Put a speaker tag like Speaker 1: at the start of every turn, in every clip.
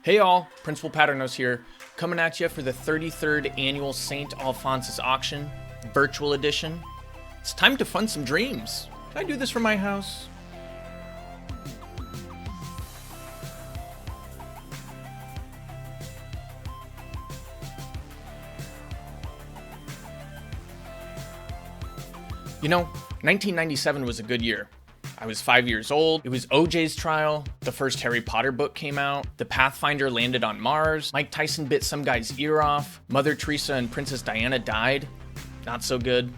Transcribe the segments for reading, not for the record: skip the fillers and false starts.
Speaker 1: Hey all, Principal Padrnos here, coming at you for the 33rd annual St. Alphonsus Auction, virtual edition. It's time to fund some dreams. Can I do this from my house? You know, 1997 was a good year. I was 5 years old, it was OJ's trial, the first Harry Potter book came out, the Pathfinder landed on Mars, Mike Tyson bit some guy's ear off, Mother Teresa and Princess Diana died. Not so good.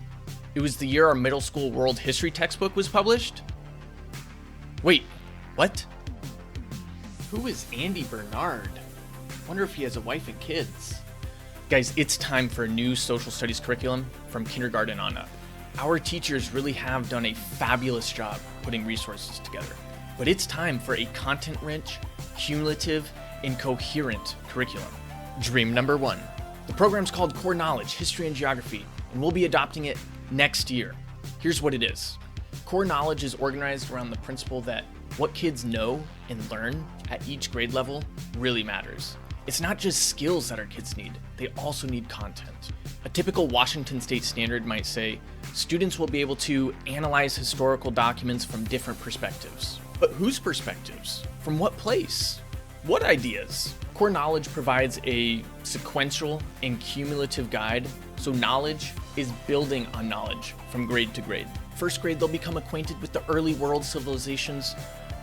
Speaker 1: It was the year our middle school world history textbook was published. Wait, what? Who is Andy Bernard? Wonder if he has a wife and kids. Guys, it's time for a new social studies curriculum from kindergarten on up. Our teachers really have done a fabulous job putting resources together, but it's time for a content-rich, cumulative, and coherent curriculum. Dream number one. The program's called Core Knowledge, History and Geography, and we'll be adopting it next year. Here's what it is. Core Knowledge is organized around the principle that what kids know and learn at each grade level really matters. It's not just skills that our kids need, they also need content. A typical Washington State standard might say, students will be able to analyze historical documents from different perspectives. But whose perspectives? From what place? What ideas? Core Knowledge provides a sequential and cumulative guide, so knowledge is building on knowledge from grade to grade. First grade, they'll become acquainted with the early world civilizations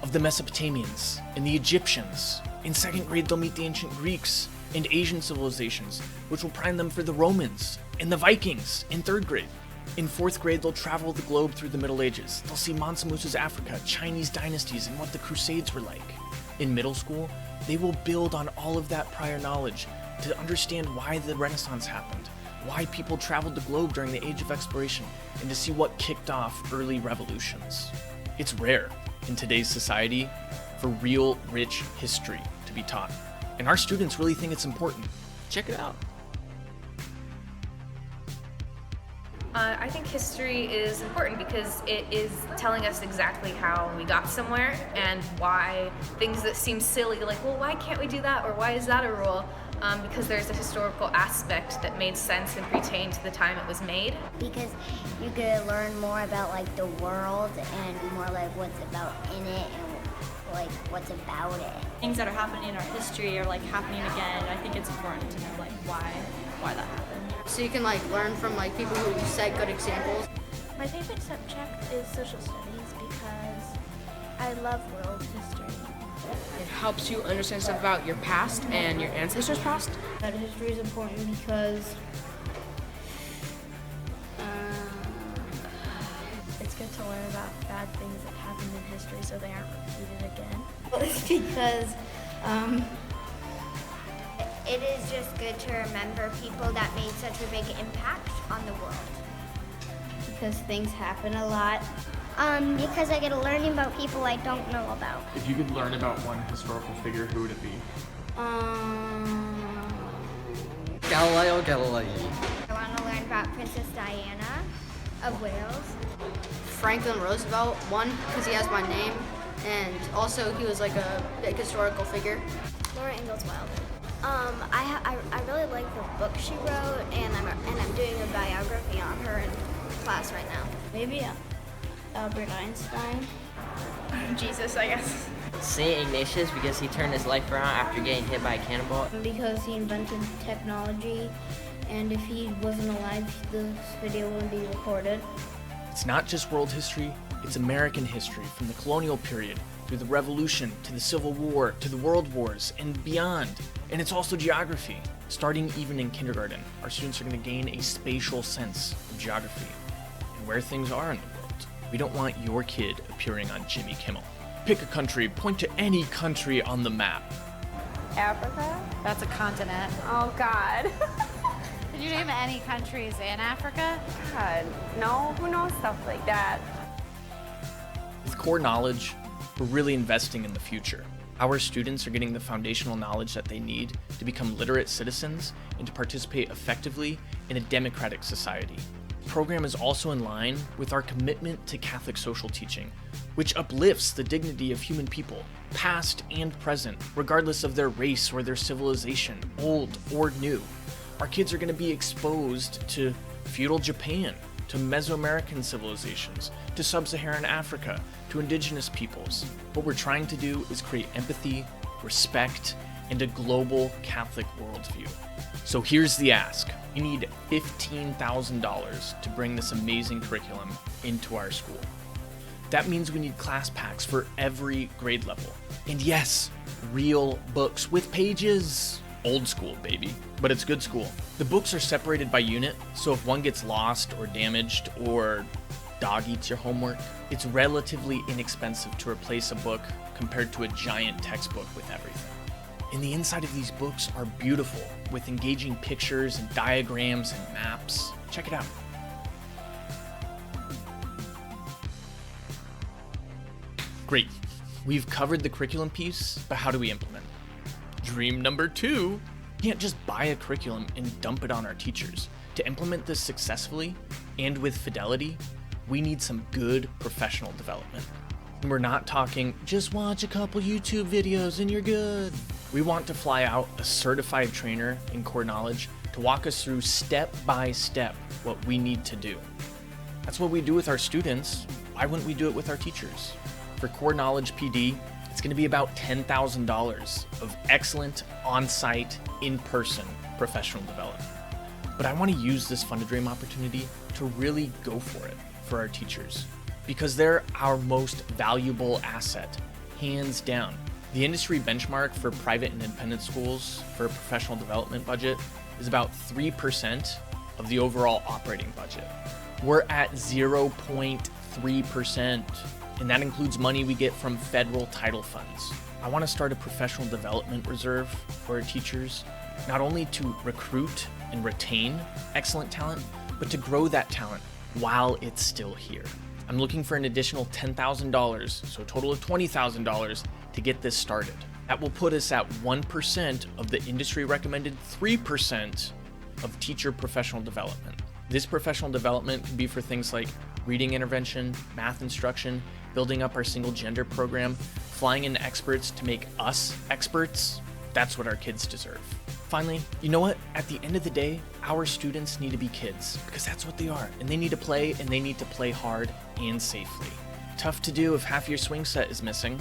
Speaker 1: of the Mesopotamians and the Egyptians. In second grade, they'll meet the ancient Greeks and Asian civilizations, which will prime them for the Romans and the Vikings in third grade. In fourth grade, they'll travel the globe through the Middle Ages. They'll see Mansa Musa's Africa, Chinese dynasties, and what the Crusades were like. In middle school, they will build on all of that prior knowledge to understand why the Renaissance happened, why people traveled the globe during the Age of Exploration, and to see what kicked off early revolutions. It's rare in today's society for real, rich history to be taught. And our students really think it's important. Check it out.
Speaker 2: I think history is important because it is telling us exactly how we got somewhere and why things that seem silly, like, well, why can't we do that, or why is that a rule? Because there's a historical aspect that made sense and pertained to the time it was made.
Speaker 3: Because you could learn more about like the world and more like what's about in it and like what's about it.
Speaker 4: Things that are happening in our history are like happening again. I think it's important to know like why that happened.
Speaker 5: So you can like learn from like people who set good examples.
Speaker 6: My favorite subject is social studies because I love world history.
Speaker 7: It helps you understand stuff about your past and your ancestors' past.
Speaker 6: That history is important because it's good to learn about bad things that happened in history so they aren't repeated again.
Speaker 8: Well, it's because
Speaker 3: It is just good to remember people that made such a big impact on the world.
Speaker 8: because things happen a lot.
Speaker 3: Because I get to learn about people I don't know about.
Speaker 1: If you could learn about one historical figure, who would it be?
Speaker 9: Galileo Galilei.
Speaker 3: I want to learn about Princess Diana of Wales.
Speaker 5: Franklin Roosevelt, one, because he has my name, and also he was like a big historical figure.
Speaker 3: Laura Ingalls Wilder. I really like the book she wrote, and I'm doing a biography on her in class right now.
Speaker 8: Maybe Albert Einstein.
Speaker 6: Jesus, I guess.
Speaker 10: St. Ignatius, because he turned his life around after getting hit by a cannonball.
Speaker 8: Because he invented technology, and if he wasn't alive, this video wouldn't be recorded.
Speaker 1: It's not just world history, it's American history from the colonial period through the Revolution to the Civil War to the World Wars and beyond. And it's also geography. Starting even in kindergarten, our students are going to gain a spatial sense of geography and where things are in the world. We don't want your kid appearing on Jimmy Kimmel. Pick a country, point to any country on the map.
Speaker 11: Africa?
Speaker 12: That's a continent.
Speaker 11: Oh, God.
Speaker 12: Did you name any countries in Africa?
Speaker 11: God, no, who knows stuff like that?
Speaker 1: With Core Knowledge, we're really investing in the future. Our students are getting the foundational knowledge that they need to become literate citizens and to participate effectively in a democratic society. program is also in line with our commitment to Catholic social teaching, which uplifts the dignity of human people, past and present, regardless of their race or their civilization, old or new. Our kids are going to be exposed to feudal Japan, to Mesoamerican civilizations, to sub-Saharan Africa, to indigenous peoples. What we're trying to do is create empathy, respect, and a global Catholic worldview. So here's the ask. We need $15,000 to bring this amazing curriculum into our school. That means we need class packs for every grade level. And yes, real books with pages. Old school, baby, but it's good school. The books are separated by unit, so if one gets lost or damaged or dog eats your homework, it's relatively inexpensive to replace a book compared to a giant textbook with everything. And the inside of these books are beautiful, with engaging pictures and diagrams and maps. Check it out. Great. We've covered the curriculum piece, but how do we implement? Dream number 2, you can't just buy a curriculum and dump it on our teachers. To implement this successfully and with fidelity, we need some good professional development. And we're not talking, just watch a couple YouTube videos and you're good. We want to fly out a certified trainer in core knowledge to walk us through step by step what we need to do. That's what we do with our students. Why wouldn't we do it with our teachers? For core knowledge PD, it's going to be about $10,000 of excellent, on-site, in-person professional development. But I want to use this Fund a Dream opportunity to really go for it for our teachers, because they're our most valuable asset, hands down. The industry benchmark for private and independent schools for a professional development budget is about 3% of the overall operating budget. We're at 0.3%. And that includes money we get from federal title funds. I want to start a professional development reserve for our teachers, not only to recruit and retain excellent talent, but to grow that talent while it's still here. I'm looking for an additional $10,000, so a total of $20,000 to get this started. That will put us at 1% of the industry recommended 3% of teacher professional development. This professional development can be for things like reading intervention, math instruction, building up our single gender program, flying in experts to make us experts. That's what our kids deserve. Finally, you know what? At the end of the day, our students need to be kids, because that's what they are. And they need to play, and they need to play hard and safely. Tough to do if half your swing set is missing.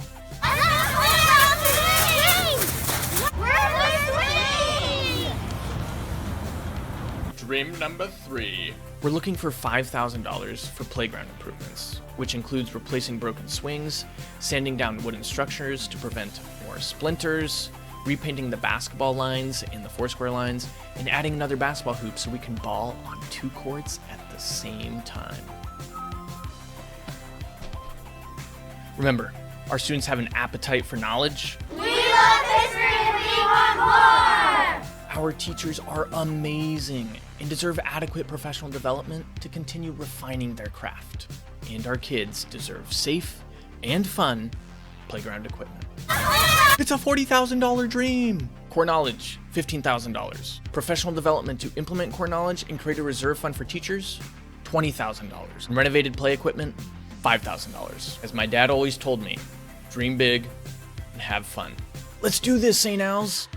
Speaker 1: Dream number 3. We're looking for $5,000 for playground improvements, which includes replacing broken swings, sanding down wooden structures to prevent more splinters, repainting the basketball lines and the foursquare lines, and adding another basketball hoop so we can ball on 2 courts at the same time. Remember, our students have an appetite for knowledge.
Speaker 13: We love history and we want more!
Speaker 1: Our teachers are amazing and deserve adequate professional development to continue refining their craft. And our kids deserve safe and fun playground equipment. It's a $40,000 dream! Core knowledge, $15,000. Professional development to implement core knowledge and create a reserve fund for teachers, $20,000. And renovated play equipment, $5,000. As my dad always told me, dream big and have fun. Let's do this, St. Al's!